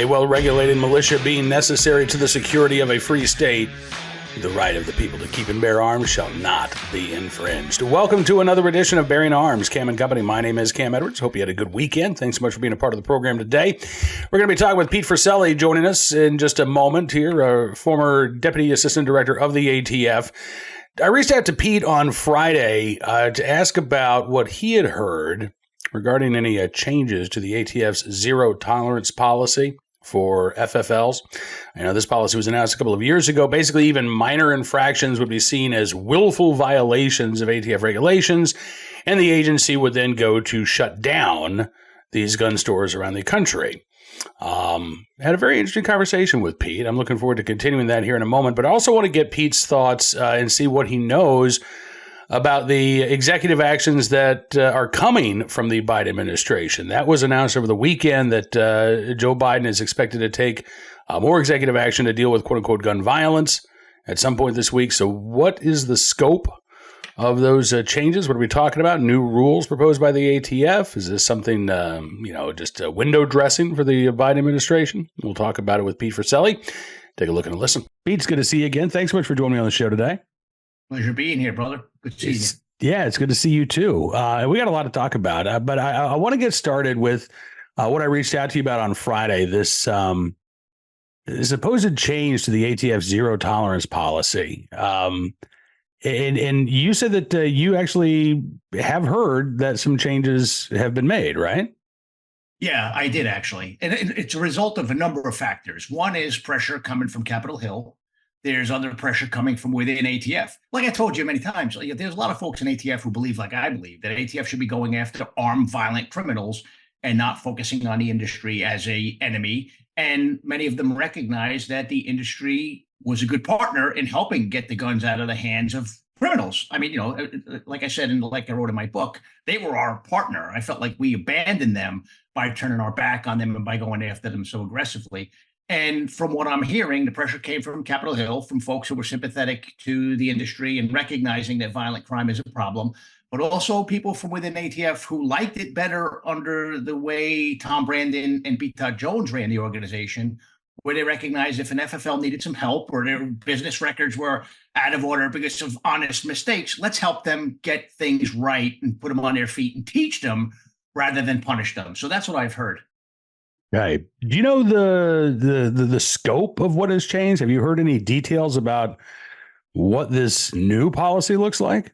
well-regulated militia being necessary to the security of a free state, the right of the people to keep and bear arms shall not be infringed. Welcome to another edition of Bearing Arms, Cam and Company. My name is Cam Edwards. Hope you had a good weekend. Thanks so much for being a part of the program today. We're going to be talking with Pete Friselli joining us in just a moment here, former Deputy Assistant Director of the ATF. I reached out to Pete on Friday to ask about what he had heard regarding any changes to the ATF's zero tolerance policy for FFLs. I know this policy was announced a couple of years ago. Basically, even minor infractions would be seen as willful violations of ATF regulations, and the agency would then go to shut down these gun stores around the country. Had a very interesting conversation with Pete. I'm looking forward to continuing that here in a moment, but I also want to get Pete's thoughts and see what he knows about the executive actions that are coming from the Biden administration. That was announced over the weekend that Joe Biden is expected to take more executive action to deal with quote-unquote gun violence at some point this week. So what is the scope of those changes? What are we talking about? New rules proposed by the ATF? Is this something, just window dressing for the Biden administration? We'll talk about it with Pete Friselli. Take a look and a listen. Pete, it's good to see you again. Thanks so much for joining me on the show today. Pleasure being here, brother. Good to see you. Yeah, it's good to see you too. We got a lot to talk about, but I want to get started with what I reached out to you about on Friday, this supposed change to the ATF zero tolerance policy. And you said that you actually have heard that some changes have been made, right? Yeah, I did actually. And it's a result of a number of factors. One is pressure coming from Capitol Hill. There's other pressure coming from within ATF. Like I told you many times, there's a lot of folks in ATF who believe, like I believe, that ATF should be going after armed, violent criminals and not focusing on the industry as an enemy. And many of them recognize that the industry was a good partner in helping get the guns out of the hands of criminals. I mean, like I said, and like I wrote in my book, they were our partner. I felt like we abandoned them by turning our back on them and by going after them so aggressively. And from what I'm hearing, the pressure came from Capitol Hill, from folks who were sympathetic to the industry and recognizing that violent crime is a problem, but also people from within ATF who liked it better under the way Tom Brandon and B. Todd Jones ran the organization, where they recognized if an FFL needed some help or their business records were out of order because of honest mistakes, let's help them get things right and put them on their feet and teach them rather than punish them. So that's what I've heard. Right. Do you know the scope of what has changed? Have you heard any details about what this new policy looks like?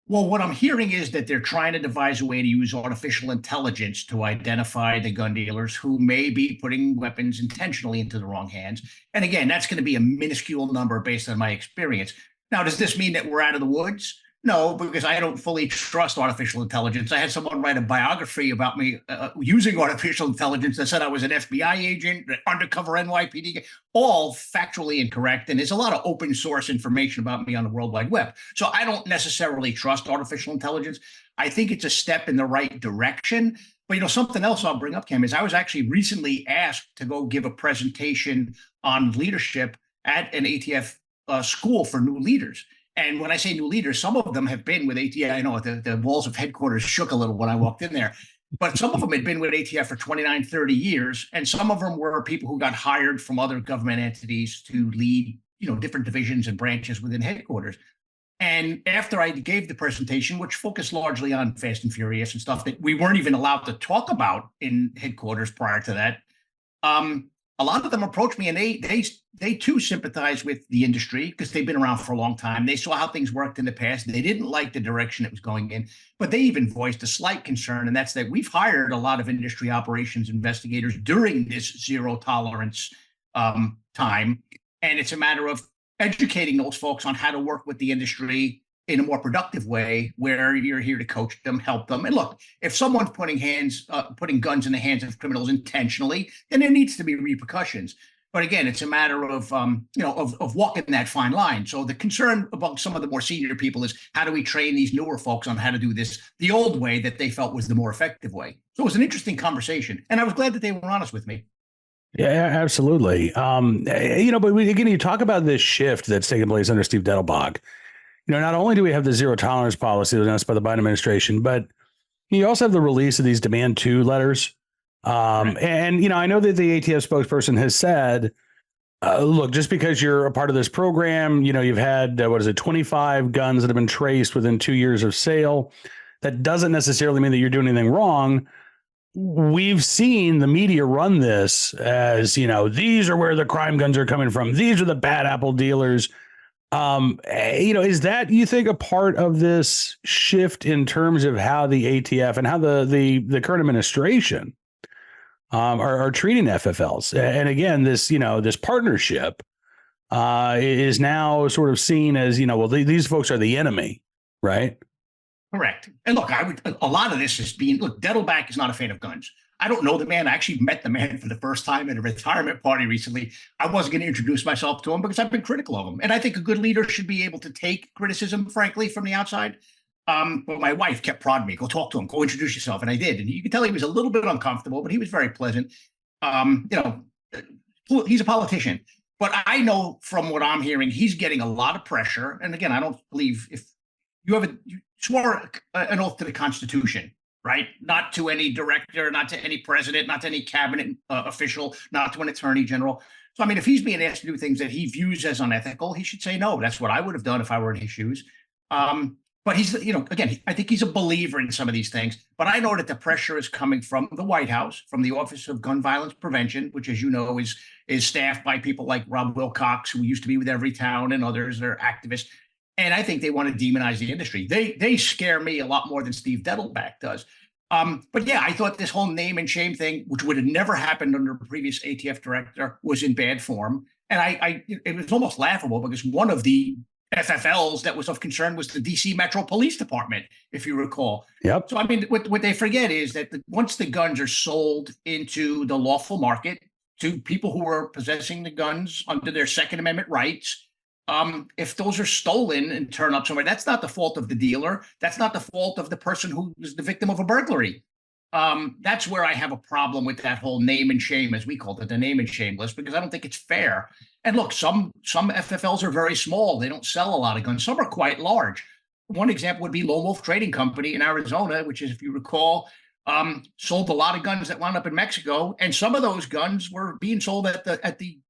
Well, what I'm hearing is that they're trying to devise a way to use artificial intelligence to identify the gun dealers who may be putting weapons intentionally into the wrong hands. And again, that's going to be a minuscule number based on my experience. Now, does this mean that we're out of the woods? No, because I don't fully trust artificial intelligence. I had someone write a biography about me using artificial intelligence that said I was an FBI agent, undercover NYPD, all factually incorrect. And there's a lot of open source information about me on the World Wide Web. So I don't necessarily trust artificial intelligence. I think it's a step in the right direction. But, something else I'll bring up, Cam, is I was actually recently asked to go give a presentation on leadership at an ATF school for new leaders. And when I say new leaders, some of them have been with ATF. I know the walls of headquarters shook a little when I walked in there, but some of them had been with ATF for 29, 30 years. And some of them were people who got hired from other government entities to lead, different divisions and branches within headquarters. And after I gave the presentation, which focused largely on Fast and Furious and stuff that we weren't even allowed to talk about in headquarters prior to that, a lot of them approached me, and they too sympathize with the industry because they've been around for a long time. They saw how things worked in the past. They didn't like the direction it was going in, but they even voiced a slight concern, and that's that we've hired a lot of industry operations investigators during this zero tolerance time, and it's a matter of educating those folks on how to work with the industry in a more productive way, where you're here to coach them, help them. And look, if someone's putting guns in the hands of criminals intentionally, then there needs to be repercussions. But again, it's a matter of walking that fine line. So the concern about some of the more senior people is how do we train these newer folks on how to do this the old way that they felt was the more effective way. So it was an interesting conversation, and I was glad that they were honest with me. Yeah, absolutely. But again, you talk about this shift that's taking place under Steve Dettelbach. Not only do we have the zero tolerance policy announced by the Biden administration, but you also have the release of these Demand 2 letters And, I know that the ATF spokesperson has said, look, just because you're a part of this program, you've had, 25 guns that have been traced within 2 years of sale. That doesn't necessarily mean that you're doing anything wrong. We've seen the media run this as, these are where the crime guns are coming from. These are the bad apple dealers. Is that, you think, a part of this shift in terms of how the ATF and how the current administration are treating FFLs? And again, this partnership is now sort of seen as, these folks are the enemy, right? Correct. And look, a lot of this is Dettelbach is not a fan of guns. I don't know the man. I actually met the man for the first time at a retirement party recently. I wasn't going to introduce myself to him because I've been critical of him. And I think a good leader should be able to take criticism, frankly, from the outside. But my wife kept prodding me, go talk to him, go introduce yourself. And I did. And you could tell he was a little bit uncomfortable, but he was very pleasant. He's a politician. But I know from what I'm hearing, he's getting a lot of pressure. And again, I don't believe if you swore an oath to the Constitution, right? Not to any director, not to any president, not to any cabinet official, not to an attorney general. So, I mean, if he's being asked to do things that he views as unethical, he should say no. That's what I would have done if I were in his shoes. But he's, again, I think he's a believer in some of these things. But I know that the pressure is coming from the White House, from the Office of Gun Violence Prevention, which, as you know, is staffed by people like Rob Wilcox, who used to be with Everytown, and others that are activists. And I think they want to demonize the industry. They scare me a lot more than Steve Dettelbach does. But yeah, I thought this whole name and shame thing, which would have never happened under a previous ATF director, was in bad form. And it was almost laughable because one of the FFLs that was of concern was the DC Metro Police Department, if you recall. Yep. So, I mean, what they forget is that once the guns are sold into the lawful market to people who are possessing the guns under their Second Amendment rights, if those are stolen and turn up somewhere, that's not the fault of the dealer. That's not the fault of the person who is the victim of a burglary. That's where I have a problem with that whole name and shame, as we called it, the name and shame list, because I don't think it's fair. And look, some FFLs are very small. They don't sell a lot of guns. Some are quite large. One example would be Lone Wolf Trading Company in Arizona, which is, if you recall, sold a lot of guns that wound up in Mexico. And some of those guns were being sold at the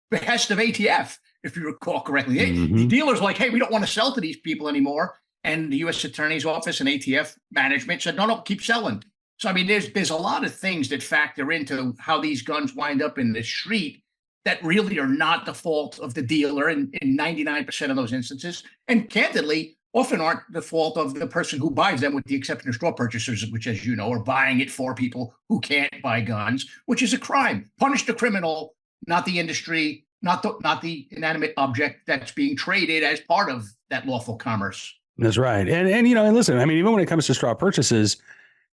behest of ATF. If you recall correctly, the dealers were like, hey, we don't want to sell to these people anymore. And the U.S. Attorney's Office and ATF management said, no, keep selling. So, I mean, there's a lot of things that factor into how these guns wind up in the street that really are not the fault of the dealer in 99% of those instances. And candidly, often aren't the fault of the person who buys them, with the exception of straw purchasers, which, as you know, are buying it for people who can't buy guns, which is a crime. Punish the criminal, not the industry, not the inanimate object that's being traded as part of that lawful commerce. That's right. And listen, I mean, even when it comes to straw purchases,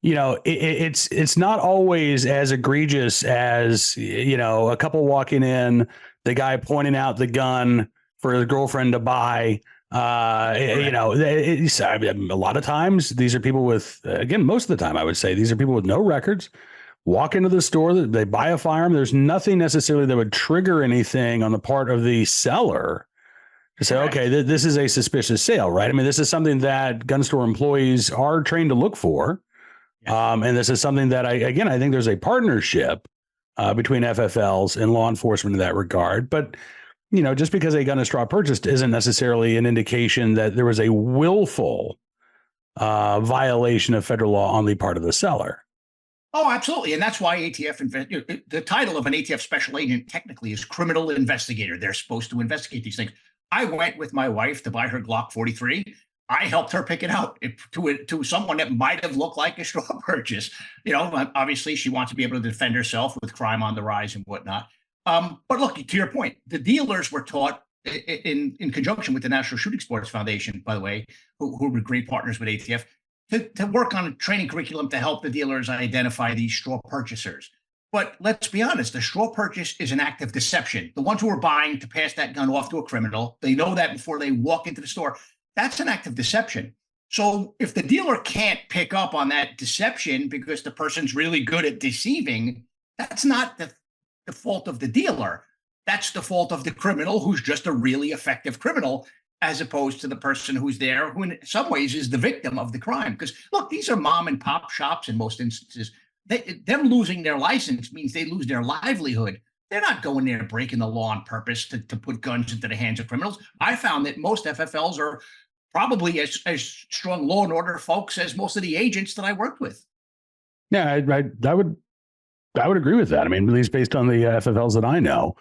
it's not always as egregious as, a couple walking in, the guy pointing out the gun for his girlfriend to buy. A lot of times these are people with, again, most of the time, I would say these are people with no records. Walk into the store, they buy a firearm. There's nothing necessarily that would trigger anything on the part of the seller to say, okay, this is a suspicious sale, right? I mean, this is something that gun store employees are trained to look for. And this is something that I think there's a partnership between FFLs and law enforcement in that regard. But, just because a gun is straw purchased isn't necessarily an indication that there was a willful violation of federal law on the part of the seller. Oh, absolutely. And that's why ATF, the title of an ATF special agent technically is criminal investigator. They're supposed to investigate these things. I went with my wife to buy her Glock 43. I helped her pick it out to someone that might have looked like a straw purchase. Obviously she wants to be able to defend herself with crime on the rise and whatnot. But look, to your point, the dealers were taught in conjunction with the National Shooting Sports Foundation, by the way, who were great partners with ATF, to work on a training curriculum to help the dealers identify these straw purchasers. But let's be honest, the straw purchase is an act of deception. The ones who are buying to pass that gun off to a criminal, they know that before they walk into the store. That's an act of deception. So if the dealer can't pick up on that deception because the person's really good at deceiving, that's not the fault of the dealer. That's the fault of the criminal, who's just a really effective criminal, as opposed to the person who's there, who in some ways is the victim of the crime. Because look, these are mom and pop shops in most instances. them losing their license means they lose their livelihood. They're not going there breaking the law on purpose to put guns into the hands of criminals. I found that most FFLs are probably as strong law and order folks as most of the agents that I worked with. Yeah, I would agree with that. I mean, at least based on the FFLs that I know.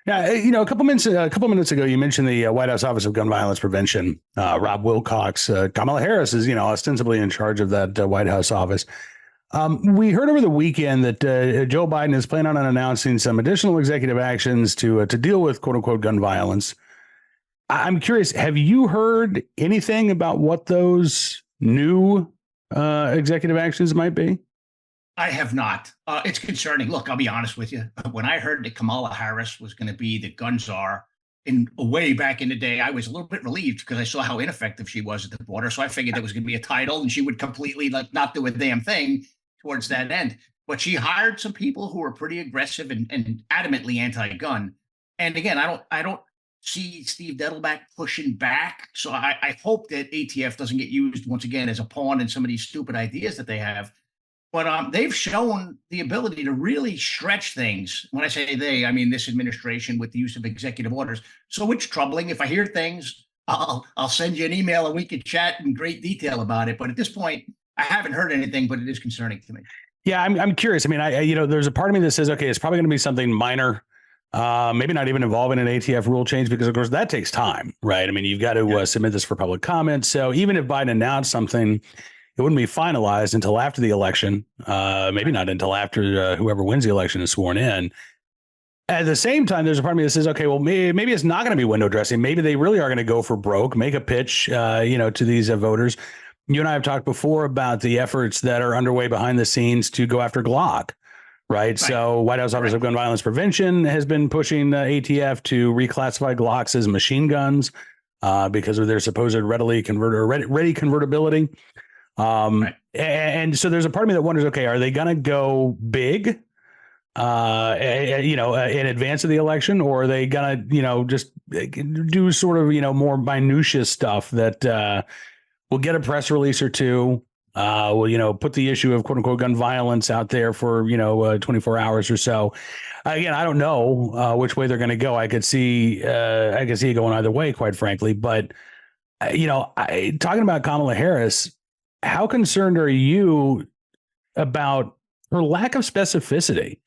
Yeah, a couple minutes ago, you mentioned the White House Office of Gun Violence Prevention. Rob Wilcox, Kamala Harris is, ostensibly in charge of that White House office. We heard over the weekend that Joe Biden is planning on announcing some additional executive actions to deal with "quote unquote" gun violence. I'm curious, have you heard anything about what those new executive actions might be? I have not. It's concerning. Look, I'll be honest with you. When I heard that Kamala Harris was going to be the gun czar in way back in the day, I was a little bit relieved because I saw how ineffective she was at the border. So I figured there was going to be a title and she would completely not do a damn thing towards that end. But she hired some people who were pretty aggressive and adamantly anti-gun. And again, I don't see Steve Dettelbach pushing back. So I hope that ATF doesn't get used once again as a pawn in some of these stupid ideas that they have. But they've shown the ability to really stretch things. When I say they, I mean this administration with the use of executive orders. So it's troubling. If I hear things, I'll send you an email and we could chat in great detail about it. But at this point, I haven't heard anything, but it is concerning to me. Yeah, I'm curious. I mean, there's a part of me that says, okay, it's probably going to be something minor, maybe not even involving an ATF rule change, because of course that takes time, right? I mean, you've got to submit this for public comment. So even if Biden announced something, it wouldn't be finalized until after the election, maybe not until after whoever wins the election is sworn in. At the same time, there's a part of me that says, okay, well, maybe it's not going to be window dressing. Maybe they really are going to go for broke, make a pitch, to these voters. You and I have talked before about the efforts that are underway behind the scenes to go after Glock, right? So White House Office of Gun Violence Prevention has been pushing ATF to reclassify Glocks as machine guns because of their supposed ready convertibility. And so there's a part of me that wonders, okay, are they going to go big, in advance of the election, or are they going to, just do sort of, more minutiae stuff that will get a press release or two, will, put the issue of "quote unquote" gun violence out there for, 24 hours or so. Again, I don't know which way they're going to go. I could see it going either way, quite frankly. But, talking about Kamala Harris, how concerned are you about her lack of specificity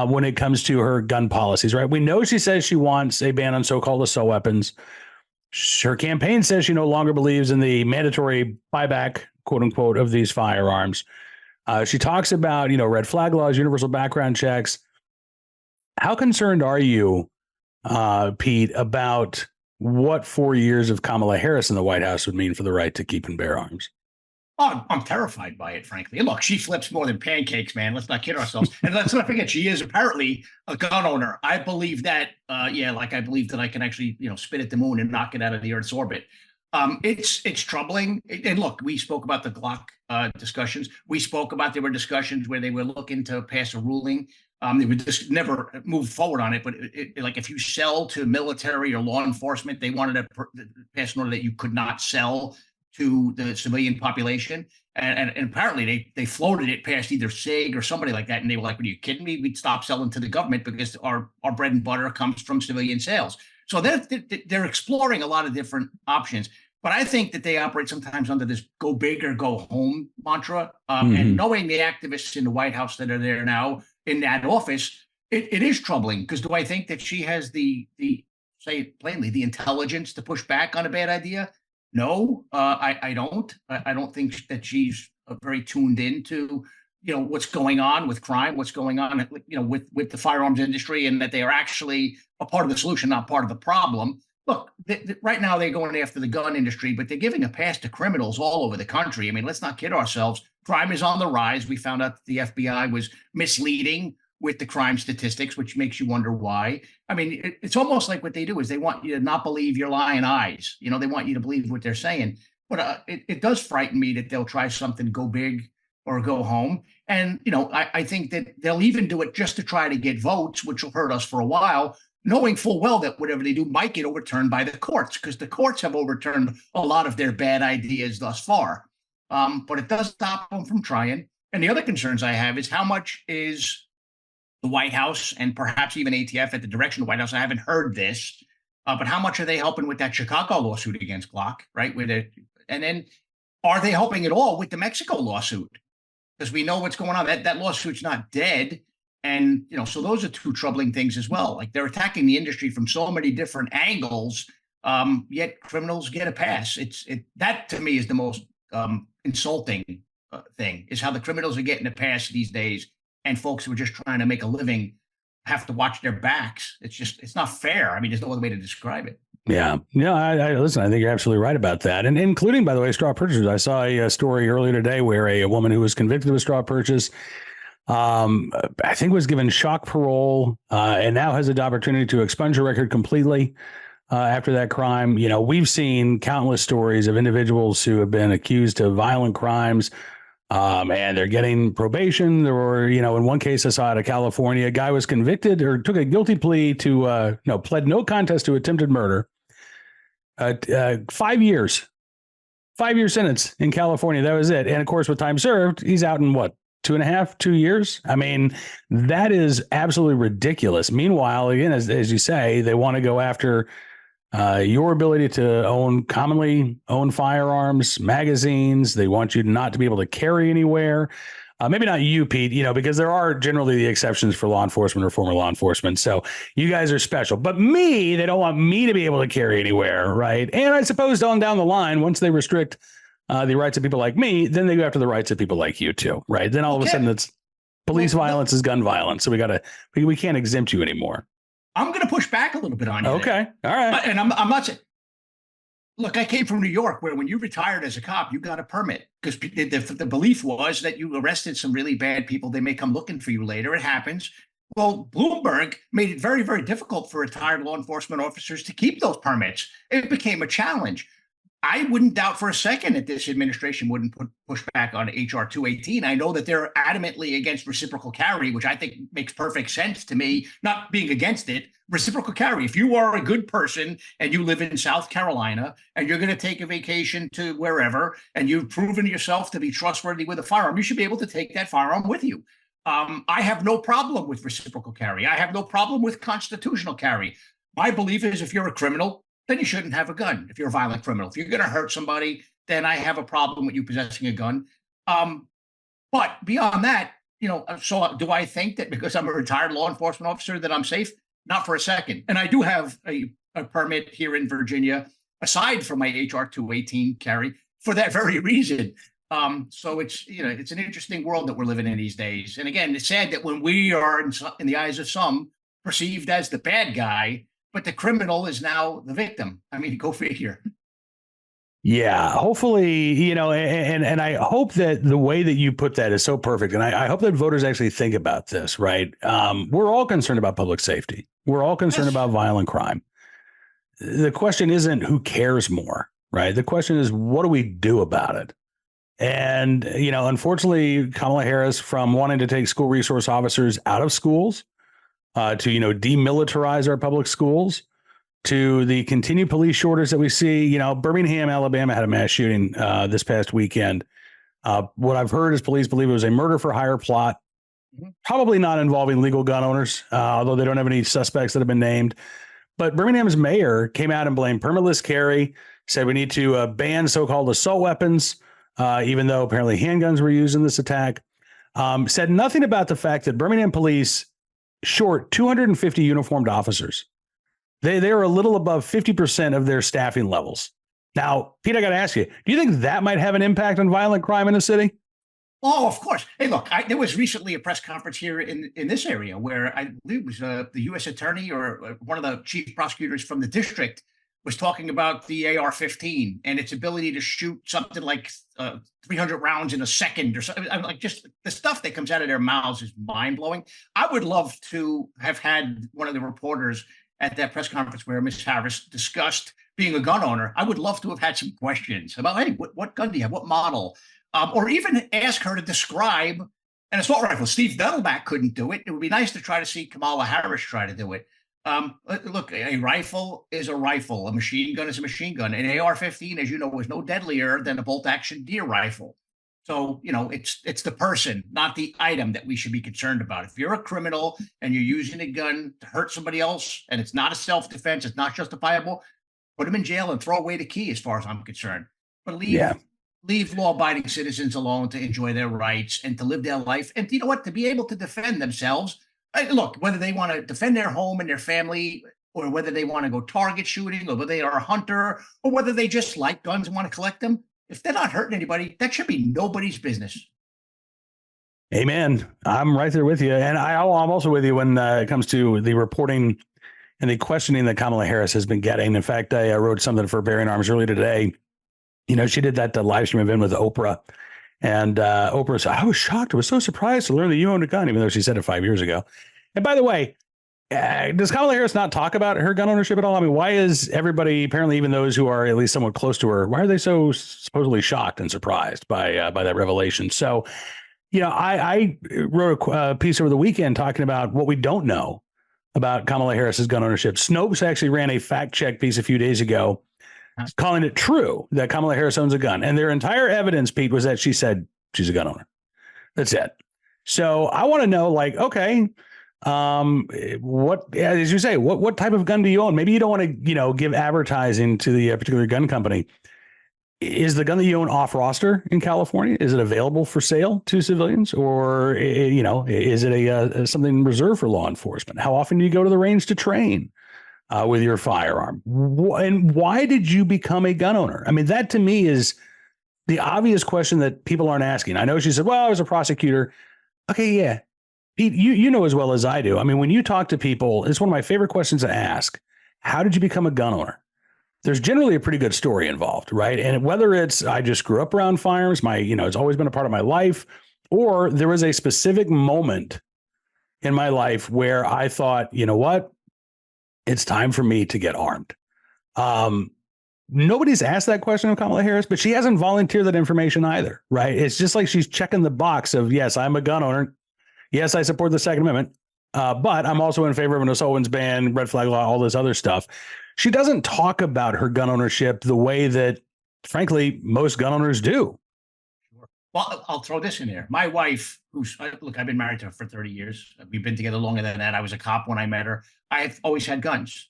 when it comes to her gun policies, right? We know she says she wants a ban on so-called assault weapons. Her campaign says she no longer believes in the mandatory buyback, "quote unquote," of these firearms. She talks about, red flag laws, universal background checks. How concerned are you, Pete, about what 4 years of Kamala Harris in the White House would mean for the right to keep and bear arms? Oh, I'm terrified by it, frankly. And look, she flips more than pancakes, man. Let's not kid ourselves. And let's not forget, she is apparently a gun owner. I believe that, like I believe that I can actually, spit at the moon and knock it out of the Earth's orbit. It's troubling. And look, we spoke about the Glock discussions. We spoke about there were discussions where they were looking to pass a ruling. They would just never move forward on it. But like if you sell to military or law enforcement, they wanted to pass an order that you could not sell to the civilian population. And apparently they floated it past either SIG or somebody like that. And they were like, "Are you kidding me? We'd stop selling to the government because our bread and butter comes from civilian sales." So they're exploring a lot of different options. But I think that they operate sometimes under this "go big or go home" mantra. And knowing the activists in the White House that are there now in that office, it is troubling, because do I think that she has the say it plainly, the intelligence to push back on a bad idea? No, I don't. I don't think that she's very tuned into, what's going on with crime, what's going on, with the firearms industry, and that they are actually a part of the solution, not part of the problem. Look, right now they're going after the gun industry, but they're giving a pass to criminals all over the country. I mean, let's not kid ourselves. Crime is on the rise. We found out that the FBI was misleading with the crime statistics, which makes you wonder why. I mean, it's almost like what they do is they want you to not believe your lying eyes. They want you to believe what they're saying. But it does frighten me that they'll try something, go big or go home. And, I think that they'll even do it just to try to get votes, which will hurt us for a while, knowing full well that whatever they do might get overturned by the courts, because the courts have overturned a lot of their bad ideas thus far. But it does stop them from trying. And the other concerns I have is how much is the White House and perhaps even ATF at the direction of the White House. I haven't heard this, but how much are they helping with that Chicago lawsuit against Glock, right? And then are they helping at all with the Mexico lawsuit? Because we know what's going on. That lawsuit's not dead. And so those are two troubling things as well. Like they're attacking the industry from so many different angles, yet criminals get a pass. That to me is the most insulting thing, is how the criminals are getting a pass these days, and folks who are just trying to make a living have to watch their backs. It's not fair. I mean, there's no other way to describe it. Yeah. I listen, I think you're absolutely right about that. And including, by the way, straw purchasers. I saw a story earlier today where a woman who was convicted of a straw purchase, I think was given shock parole, and now has the opportunity to expunge her record completely after that crime. We've seen countless stories of individuals who have been accused of violent crimes, and they're getting probation. Or, in one case I saw out of California, a guy was convicted or took a guilty plea to, pled no contest to attempted murder. 5 years, 5-year sentence in California. That was it. And of course, with time served, he's out in 2 years. I mean, that is absolutely ridiculous. Meanwhile, again, as you say, they want to go after your ability to commonly own firearms, magazines. They want you not to be able to carry anywhere. Maybe not you, Pete, because there are generally the exceptions for law enforcement or former law enforcement. So you guys are special. But me, they don't want me to be able to carry anywhere, right? And I suppose on down the line, once they restrict the rights of people like me, then they go after the rights of people like you too, right? Then all of a sudden it's police violence is gun violence. So we can't exempt you anymore. I'm going to push back a little bit on you. Okay. All right. And I'm not saying, look, I came from New York, where when you retired as a cop, you got a permit because the belief was that you arrested some really bad people. They may come looking for you later. It happens. Well, Bloomberg made it very, very difficult for retired law enforcement officers to keep those permits. It became a challenge. I wouldn't doubt for a second that this administration wouldn't push back on HR 218. I know that they're adamantly against reciprocal carry, which I think makes perfect sense to me, not being against it. Reciprocal carry. If you are a good person and you live in South Carolina and you're going to take a vacation to wherever, and you've proven yourself to be trustworthy with a firearm, you should be able to take that firearm with you. I have no problem with reciprocal carry. I have no problem with constitutional carry. My belief is if you're a criminal, then you shouldn't have a gun. If you're a violent criminal, if you're going to hurt somebody, then I have a problem with you possessing a gun. But beyond that, so do I think that because I'm a retired law enforcement officer that I'm safe? Not for a second. And I do have a permit here in Virginia, aside from my HR 218 carry, for that very reason. So it's an interesting world that we're living in these days. And again, it's sad that when we are in the eyes of some perceived as the bad guy, but the criminal is now the victim. I mean, go figure. Yeah, hopefully, and I hope that the way that you put that is so perfect. And I hope that voters actually think about this, right? We're all concerned about public safety. We're all concerned about violent crime. The question isn't who cares more, right? The question is, what do we do about it? And, unfortunately, Kamala Harris, from wanting to take school resource officers out of schools, to, demilitarize our public schools, to the continued police shortage that we see. Birmingham, Alabama had a mass shooting this past weekend. What I've heard is police believe it was a murder for hire plot, probably not involving legal gun owners, although they don't have any suspects that have been named. But Birmingham's mayor came out and blamed permitless carry, said we need to ban so-called assault weapons, even though apparently handguns were used in this attack. Said nothing about the fact that Birmingham police short 250 uniformed officers. They are a little above 50% of their staffing levels. Now, Pete, I got to ask you, do you think that might have an impact on violent crime in the city? Oh, of course. Hey, look, there was recently a press conference here in this area where I believe it was the U.S. attorney or one of the chief prosecutors from the district was talking about the AR-15 and its ability to shoot something like 300 rounds in a second or something. Like, just the stuff that comes out of their mouths is mind blowing. I would love to have had one of the reporters at that press conference where Ms. Harris discussed being a gun owner. I would love to have had some questions about, hey, what gun do you have? What model? Or even ask her to describe an assault rifle. Steve Dettelbach couldn't do it. It would be nice to try to see Kamala Harris try to do it. Look, a rifle is a rifle. A machine gun is a machine gun. An AR-15, as you know, is no deadlier than a bolt-action deer rifle. So, it's the person, not the item, that we should be concerned about. If you're a criminal and you're using a gun to hurt somebody else and it's not a self-defense, it's not justifiable, put them in jail and throw away the key, as far as I'm concerned. But Yeah. leave law-abiding citizens alone to enjoy their rights and to live their life, and you know what, to be able to defend themselves. Look, whether they want to defend their home and their family, or whether they want to go target shooting, or whether they are a hunter, or whether they just like guns and want to collect them, if they're not hurting anybody, that should be nobody's business. Amen. I'm right there with you. And I'm also with you when it comes to the reporting and the questioning that Kamala Harris has been getting. In fact, I wrote something for Bearing Arms earlier today. She did that live stream event with Oprah. And Oprah said, I was shocked. I was so surprised to learn that you owned a gun, even though she said it 5 years ago. And by the way, does Kamala Harris not talk about her gun ownership at all? I mean, why is everybody, apparently even those who are at least somewhat close to her, why are they so supposedly shocked and surprised by that revelation? So, I wrote a piece over the weekend talking about what we don't know about Kamala Harris's gun ownership. Snopes actually ran a fact check piece a few days ago calling it true that Kamala Harris owns a gun. And their entire evidence, Pete, was that she said she's a gun owner. That's it. So I want to know, okay, what, as you say, what type of gun do you own? Maybe you don't want to, give advertising to the particular gun company. Is the gun that you own off roster in California? Is it available for sale to civilians, or is it something reserved for law enforcement? How often do you go to the range to train with your firearm? And why did you become a gun owner? I mean, that to me is the obvious question that people aren't asking. I know she said, "Well, I was a prosecutor." Okay, yeah, Pete, you know as well as I do. I mean, when you talk to people, it's one of my favorite questions to ask. How did you become a gun owner? There's generally a pretty good story involved, right? And whether it's I just grew up around firearms, it's always been a part of my life, or there was a specific moment in my life where I thought, you know what, it's time for me to get armed. Nobody's asked that question of Kamala Harris, but she hasn't volunteered that information either, right? It's just like she's checking the box of, yes, I'm a gun owner. Yes, I support the Second Amendment, but I'm also in favor of an assault weapons ban, red flag law, all this other stuff. She doesn't talk about her gun ownership the way that, frankly, most gun owners do. Well, I'll throw this in there. My wife, I've been married to her for 30 years. We've been together longer than that. I was a cop when I met her. I've always had guns.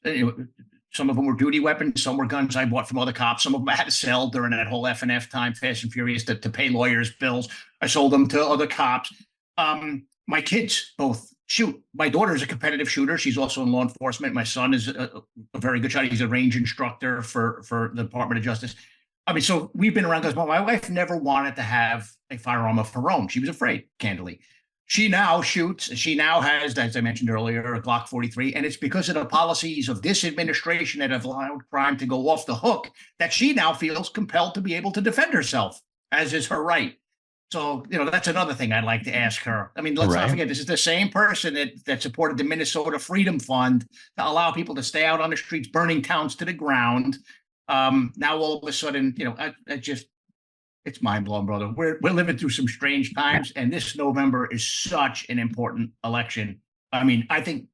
Some of them were duty weapons. Some were guns I bought from other cops. Some of them I had to sell during that whole F&F time, Fast and Furious, to pay lawyers' bills. I sold them to other cops. My kids both shoot. My daughter is a competitive shooter. She's also in law enforcement. My son is a very good shot. He's a range instructor for the Department of Justice. I mean, so we've been around guns, but my wife never wanted to have a firearm of her own. She was afraid, candidly. She now shoots. She now has, as I mentioned earlier, a Glock 43, and it's because of the policies of this administration that have allowed crime to go off the hook that she now feels compelled to be able to defend herself, as is her right. So, that's another thing I'd like to ask her. I mean, let's not forget, this is the same person that supported the Minnesota Freedom Fund to allow people to stay out on the streets, burning towns to the ground. Now, all of a sudden, it's mind blowing, brother. We're living through some strange times, and this November is such an important election. I mean, I think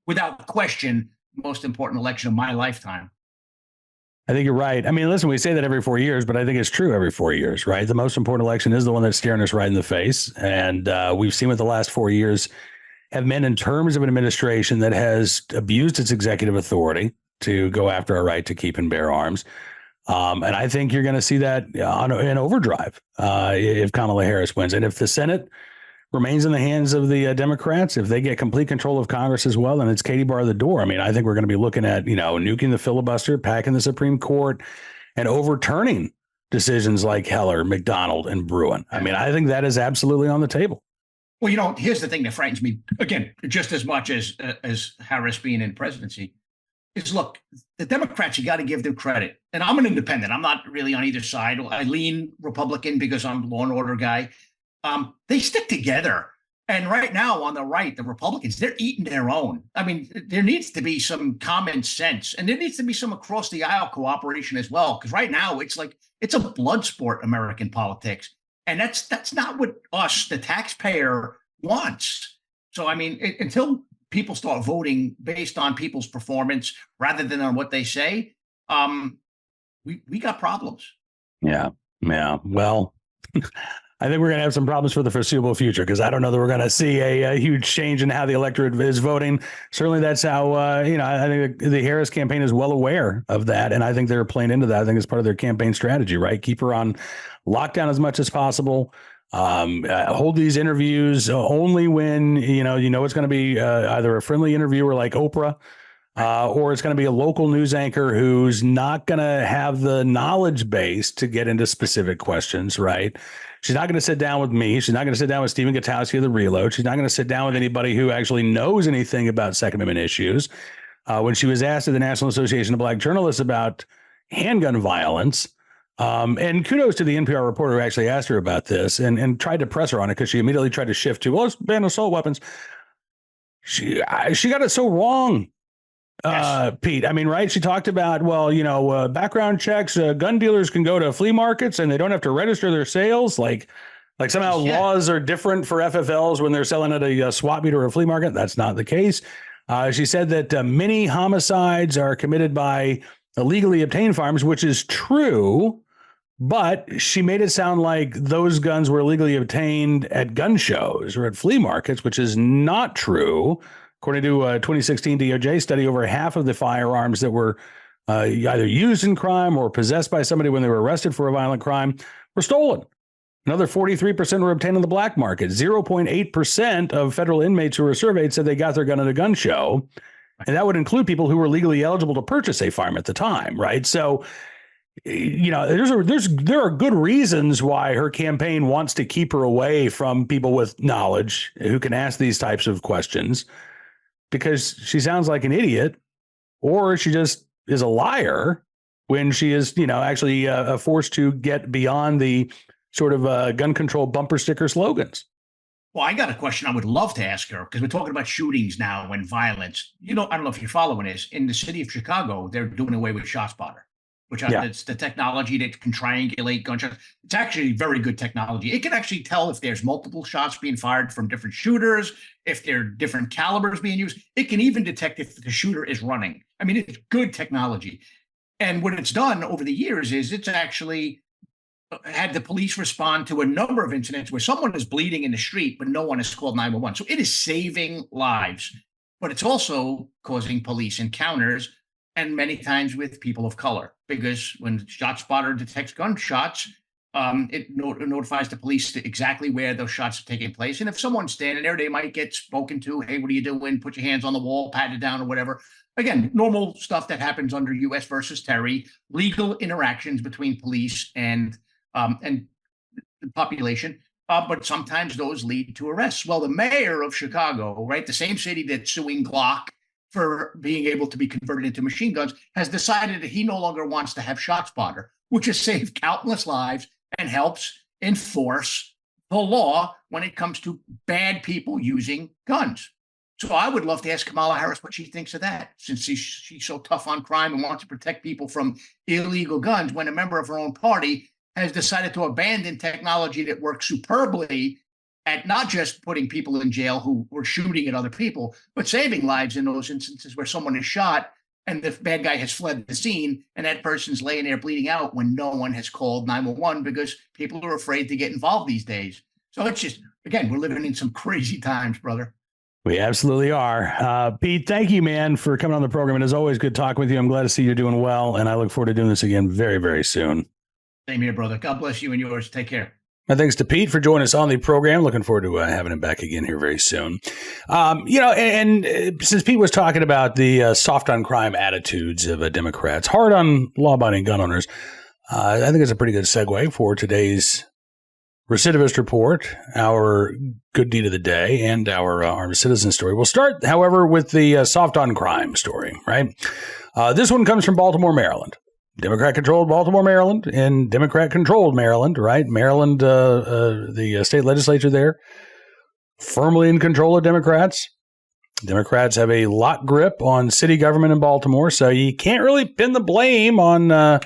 without question, the most important election of my lifetime. I think you're right. I mean, listen, we say that every 4 years, but I think it's true every 4 years, right? The most important election is the one that's staring us right in the face. And we've seen what the last 4 years have meant in terms of an administration that has abused its executive authority to go after our right to keep and bear arms. And I think you're going to see that in overdrive if Kamala Harris wins. And if the Senate remains in the hands of the Democrats, if they get complete control of Congress as well, then it's Katie bar the door. I mean, I think we're going to be looking at, nuking the filibuster, packing the Supreme Court, and overturning decisions like Heller, McDonald, and Bruen. I mean, I think that is absolutely on the table. Well, here's the thing that frightens me, again, just as much as Harris being in presidency, is, look, the Democrats, you got to give them credit. And I'm an independent. I'm not really on either side. I lean Republican because I'm a law and order guy. They stick together. And right now on the right, the Republicans, they're eating their own. I mean, there needs to be some common sense, and there needs to be some across the aisle cooperation as well. Because right now it's like it's a blood sport, American politics. And that's not what us, the taxpayer, wants. So, I mean, until people start voting based on people's performance rather than on what they say, we got problems. Yeah. Well, I think we're going to have some problems for the foreseeable future because I don't know that we're going to see a huge change in how the electorate is voting. Certainly, that's how, I think the Harris campaign is well aware of that. And I think they're playing into that. I think it's part of their campaign strategy, right? Keep her on lockdown as much as possible. Hold these interviews only when, it's going to be either a friendly interviewer like Oprah, or it's going to be a local news anchor who's not going to have the knowledge base to get into specific questions, right? She's not going to sit down with me. She's not going to sit down with Stephen Gutowski of The Reload. She's not going to sit down with anybody who actually knows anything about Second Amendment issues. When she was asked at the National Association of Black Journalists about handgun violence, and kudos to the NPR reporter who actually asked her about this and tried to press her on it because she immediately tried to shift to, well, let's ban assault weapons. She got it so wrong. Yes. Pete, I mean, right? She talked about, background checks, gun dealers can go to flea markets and they don't have to register their sales. Like somehow laws are different for FFLs when they're selling at a swap meet or a flea market. That's not the case. She said that many homicides are committed by illegally obtained firearms, which is true, but she made it sound like those guns were illegally obtained at gun shows or at flea markets, which is not true. According to a 2016 DOJ study, over half of the firearms that were either used in crime or possessed by somebody when they were arrested for a violent crime were stolen. Another 43% were obtained on the black market. 0.8% of federal inmates who were surveyed said they got their gun at a gun show. And that would include people who were legally eligible to purchase a firearm at the time, right? So, there are good reasons why her campaign wants to keep her away from people with knowledge who can ask these types of questions. Because she sounds like an idiot, or she just is a liar when she is, actually forced to get beyond the sort of gun control bumper sticker slogans. Well, I got a question I would love to ask her because we're talking about shootings now and violence. I don't know if you're following this. In the city of Chicago, they're doing away with ShotSpotter, which it's the technology that can triangulate gunshots. It's actually very good technology. It can actually tell if there's multiple shots being fired from different shooters, if there are different calibers being used. It can even detect if the shooter is running. I mean, it's good technology. And what it's done over the years is it's actually had the police respond to a number of incidents where someone is bleeding in the street, but no one has called 911. So it is saving lives, but it's also causing police encounters, and many times with people of color, because when ShotSpotter detects gunshots, it notifies the police exactly where those shots are taking place. And if someone's standing there, they might get spoken to. Hey, what are you doing? Put your hands on the wall, pat it down, or whatever. Again, normal stuff that happens under U.S. versus Terry, legal interactions between police and the population. But sometimes those lead to arrests. Well, the mayor of Chicago, right, the same city that's suing Glock for being able to be converted into machine guns, has decided that he no longer wants to have ShotSpotter, which has saved countless lives and helps enforce the law when it comes to bad people using guns. So I would love to ask Kamala Harris what she thinks of that, since she's so tough on crime and wants to protect people from illegal guns, when a member of her own party has decided to abandon technology that works superbly at not just putting people in jail who were shooting at other people, but saving lives in those instances where someone is shot and the bad guy has fled the scene and that person's laying there bleeding out when no one has called 911 because people are afraid to get involved these days. So it's just, again, we're living in some crazy times, brother. We absolutely are. Pete, thank you, man, for coming on the program. And as always, good talking with you. I'm glad to see you're doing well. And I look forward to doing this again very, very soon. Same here, brother. God bless you and yours. Take care. My thanks to Pete for joining us on the program. Looking forward to having him back again here very soon. And since Pete was talking about the soft on crime attitudes of Democrats, hard on law-abiding gun owners, I think it's a pretty good segue for today's recidivist report, our good deed of the day, and our armed citizen story. We'll start, however, with the soft on crime story, right? This one comes from Baltimore, Maryland. Democrat-controlled Baltimore, Maryland, and Democrat-controlled Maryland, right? Maryland, the state legislature there, firmly in control of Democrats. Democrats have a lock grip on city government in Baltimore, so you can't really pin the blame on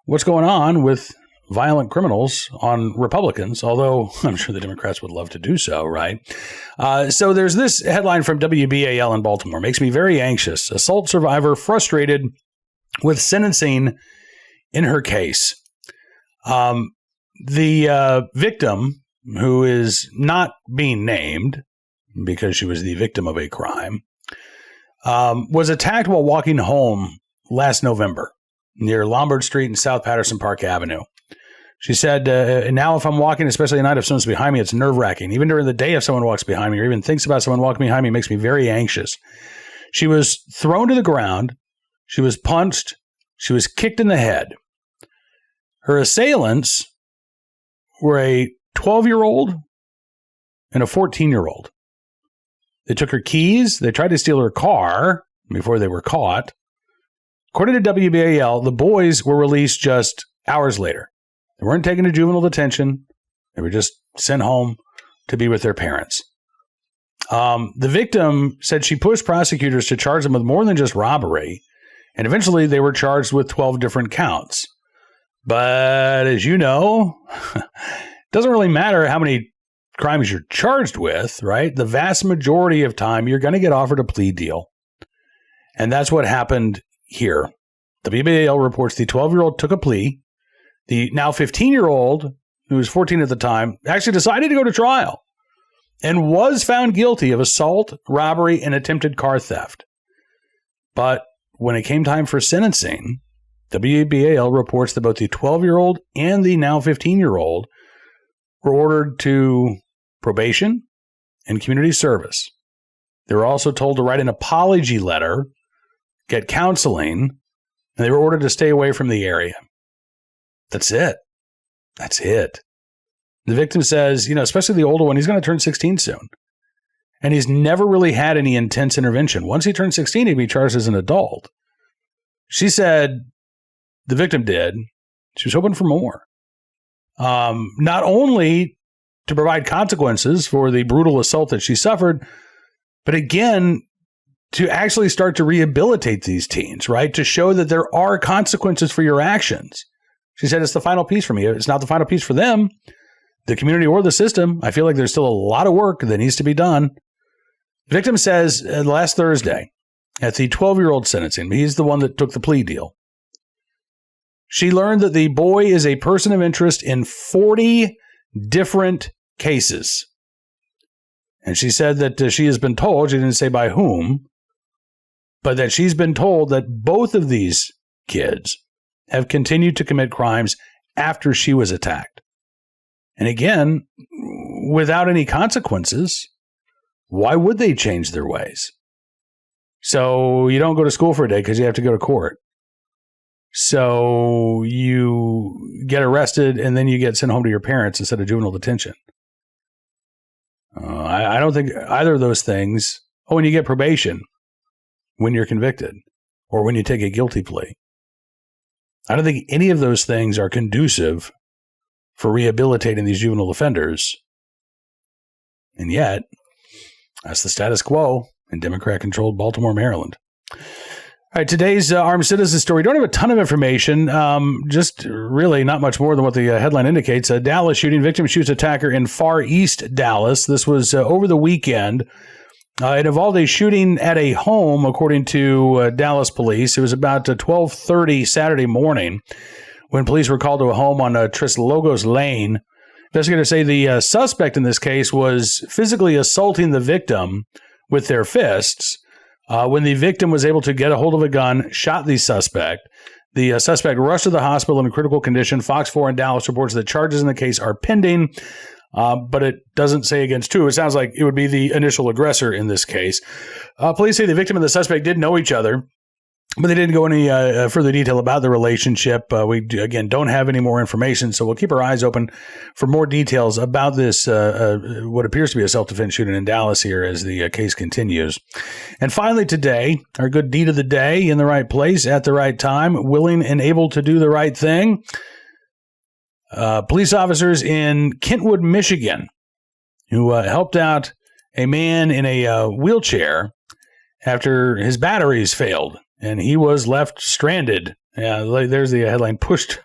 what's going on with violent criminals on Republicans, although I'm sure the Democrats would love to do so, right? So there's this headline from WBAL in Baltimore. Makes me very anxious. Assault survivor frustrated with sentencing in her case. The victim, who is not being named because she was the victim of a crime, was attacked while walking home last November near Lombard Street and South Patterson Park Avenue. She said, now if I'm walking, especially at night, if someone's behind me, it's nerve-wracking. Even during the day, if someone walks behind me or even thinks about someone walking behind me, it makes me very anxious. She was thrown to the ground. She was punched. She was kicked in the head. Her assailants were a 12-year-old and a 14-year-old. They took her keys. They tried to steal her car before they were caught. According to WBAL, the boys were released just hours later. They weren't taken to juvenile detention. They were just sent home to be with their parents. The victim said she pushed prosecutors to charge them with more than just robbery, and eventually they were charged with 12 different counts. But as you know, it doesn't really matter how many crimes you're charged with, right? The vast majority of time, you're going to get offered a plea deal. And that's what happened here. The WBAL reports the 12-year-old took a plea. The now 15-year-old, who was 14 at the time, actually decided to go to trial and was found guilty of assault, robbery, and attempted car theft. But when it came time for sentencing, WBAL reports that both the 12-year-old and the now 15-year-old were ordered to probation and community service. They were also told to write an apology letter, get counseling, and they were ordered to stay away from the area. That's it. That's it. The victim says, especially the older one, he's going to turn 16 soon. And he's never really had any intense intervention. Once he turns 16, he'd be charged as an adult. She said, the victim did, she was hoping for more. Not only to provide consequences for the brutal assault that she suffered, but again, to actually start to rehabilitate these teens, right? To show that there are consequences for your actions. She said, it's the final piece for me. It's not the final piece for them, the community or the system. I feel like there's still a lot of work that needs to be done. The victim says last Thursday at the 12-year-old sentencing, he's the one that took the plea deal. She learned that the boy is a person of interest in 40 different cases. And she said that she has been told, she didn't say by whom, but that she's been told that both of these kids have continued to commit crimes after she was attacked. And again, without any consequences, why would they change their ways? So you don't go to school for a day because you have to go to court. So you get arrested and then you get sent home to your parents instead of juvenile detention. I don't think either of those things. Oh, and you get probation when you're convicted or when you take a guilty plea. I don't think any of those things are conducive for rehabilitating these juvenile offenders. And yet, that's the status quo in Democrat-controlled Baltimore, Maryland. All right, today's armed citizen story. Don't have a ton of information, just really not much more than what the headline indicates. A Dallas shooting, victim shoots attacker in Far East Dallas. This was over the weekend. It involved a shooting at a home, according to Dallas police. It was about 12:30 Saturday morning when police were called to a home on Tres Logos Lane. Investigators say the suspect in this case was physically assaulting the victim with their fists. When the victim was able to get a hold of a gun, shot the suspect. The suspect rushed to the hospital in a critical condition. Fox 4 in Dallas reports that charges in the case are pending. But it doesn't say against who. It sounds like it would be the initial aggressor in this case. Police say the victim and the suspect did know each other, but they didn't go any further detail about the relationship. We, again, don't have any more information, so we'll keep our eyes open for more details about this, what appears to be a self-defense shooting in Dallas here as the case continues. And finally today, our good deed of the day, in the right place at the right time, willing and able to do the right thing. Police officers in Kentwood, Michigan, who helped out a man in a wheelchair after his batteries failed, and he was left stranded. There's the headline, pushed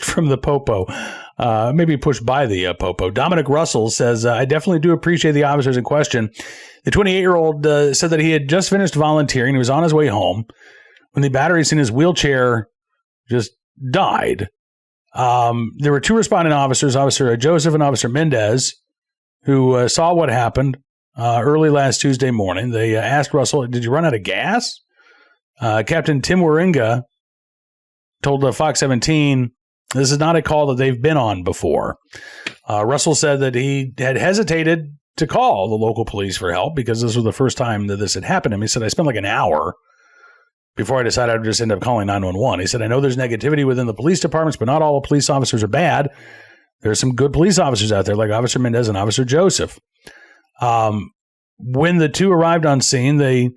from the popo, maybe pushed by the popo. Dominic Russell says, I definitely do appreciate the officers in question. The 28-year-old said that he had just finished volunteering. He was on his way home when the batteries in his wheelchair just died. There were two responding officers, Officer Joseph and Officer Mendez, who saw what happened early last Tuesday morning. They asked Russell, did you run out of gas? Captain Tim Waringa told Fox 17, this is not a call that they've been on before. Russell said that he had hesitated to call the local police for help because this was the first time that this had happened to him. He said, I spent like an hour before I decided I would just end up calling 911. He said, I know there's negativity within the police departments, but not all police officers are bad. There's some good police officers out there like Officer Mendez and Officer Joseph. When the two arrived on scene, they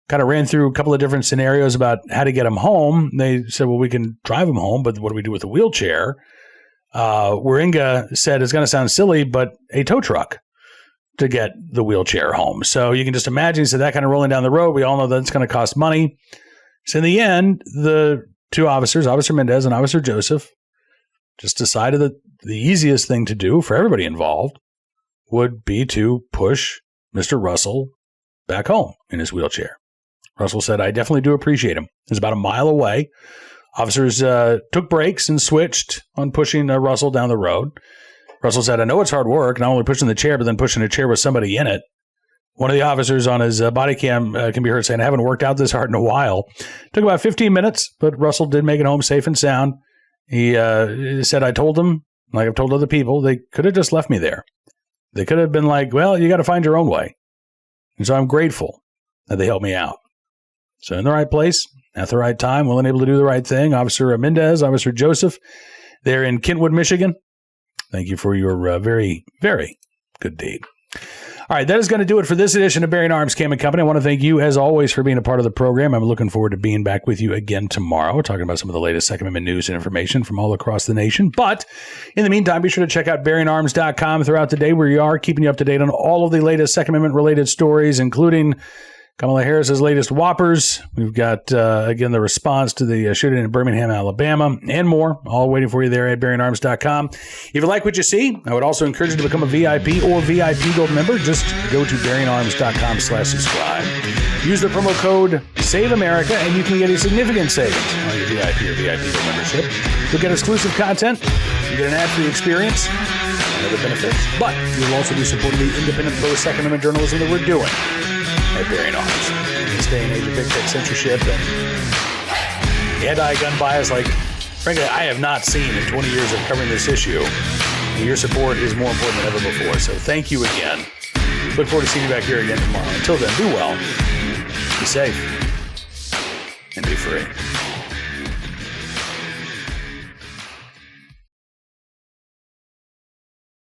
kind of ran through a couple of different scenarios about how to get him home. They said, well, we can drive him home, but what do we do with the wheelchair? Waringa said, it's going to sound silly, but a tow truck to get the wheelchair home. So you can just imagine, so that kind of rolling down the road, we all know that's going to cost money. So in the end, the two officers, Officer Mendez and Officer Joseph, just decided that the easiest thing to do for everybody involved would be to push Mr. Russell back home in his wheelchair. Russell said, I definitely do appreciate him. It's about a mile away. Officers took breaks and switched on pushing Russell down the road. Russell said, I know it's hard work, not only pushing the chair, but then pushing a chair with somebody in it. One of the officers on his body cam can be heard saying, I haven't worked out this hard in a while. Took about 15 minutes, but Russell did make it home safe and sound. He said, I told them, like I've told other people, they could have just left me there. They could have been like, well, you got to find your own way. And so I'm grateful that they helped me out. So in the right place, at the right time, willing and able to do the right thing. Officer Mendez, Officer Joseph, they're in Kentwood, Michigan. Thank you for your very, very good deed. All right, that is going to do it for this edition of Bearing Arms Cam & Company. I want to thank you, as always, for being a part of the program. I'm looking forward to being back with you again tomorrow, talking about some of the latest Second Amendment news and information from all across the nation. But in the meantime, be sure to check out bearingarms.com throughout the day, where you are keeping you up to date on all of the latest Second Amendment-related stories, including Kamala Harris's latest whoppers. We've got, again, the response to the shooting in Birmingham, Alabama, and more, all waiting for you there at bearingarms.com. If you like what you see, I would also encourage you to become a VIP or VIP Gold member. Just go to bearingarms.com/subscribe. Use the promo code SAVEAMERICA, and you can get a significant savings on your VIP or VIP Gold membership. You'll get exclusive content, you get an ad-free experience, and other benefits. But you'll also be supporting the independent pro-Second Amendment journalism that we're doing at Bearing Arms. In this day and age of big tech censorship and anti-gun bias, like, frankly, I have not seen in 20 years of covering this issue. And your support is more important than ever before. So thank you again. Look forward to seeing you back here again tomorrow. Until then, do well, be safe, and be free.